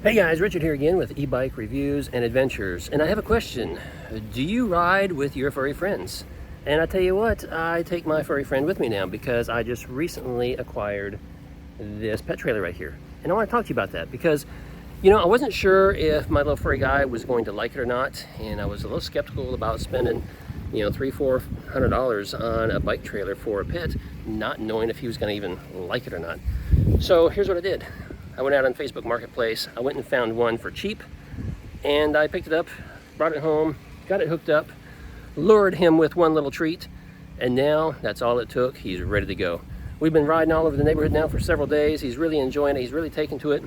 Hey guys, Richard here again with e-bike reviews and adventures, and I have a question. Do you ride with your furry friends? And I tell you what, I take my furry friend with me now because I just recently acquired this pet trailer right here. And I want to talk to you about that because, you know, I wasn't sure if my little furry guy was going to like it or not, and I was a little skeptical about spending, you know, $300-400 on a bike trailer for a pet, not knowing if he was going to even like it or not. So here's what I did. I went out on Facebook Marketplace, I went and found one for cheap, and I picked it up, brought it home, got it hooked up, lured him with one little treat, and now that's all it took. He's ready to go. We've been riding all over the neighborhood now for several days. He's really enjoying it, he's really taken to it.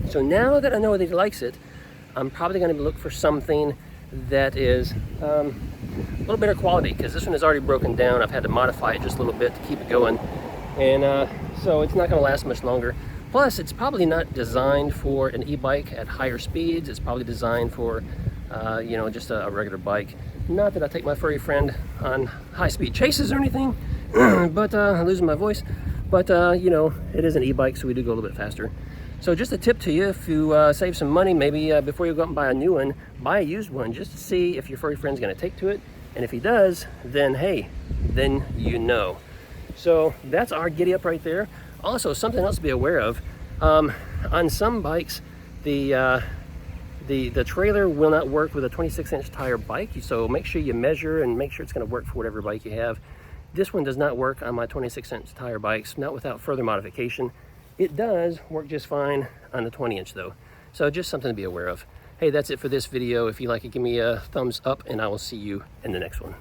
So now that I know that he likes it, I'm probably going to look for something that is a little better quality, because this one is already broken down. I've had to modify it just a little bit to keep it going, and so it's not going to last much longer. Plus, it's probably not designed for an e-bike at higher speeds. It's probably designed for, you know, just a regular bike. Not that I take my furry friend on high-speed chases or anything, but I'm losing my voice. But, you know, it is an e-bike, so we do go a little bit faster. So just a tip to you, if you save some money, maybe before you go out and buy a new one, buy a used one just to see if your furry friend's going to take to it. And if he does, then hey, then you know. So that's our giddy up right there. Also, something else to be aware of, on some bikes, the trailer will not work with a 26-inch tire bike, so make sure you measure and make sure it's going to work for whatever bike you have. This one does not work on my 26-inch tire bikes, not without further modification. It does work just fine on the 20-inch though, so just something to be aware of. Hey, that's it for this video. If you like it, give me a thumbs up, and I will see you in the next one.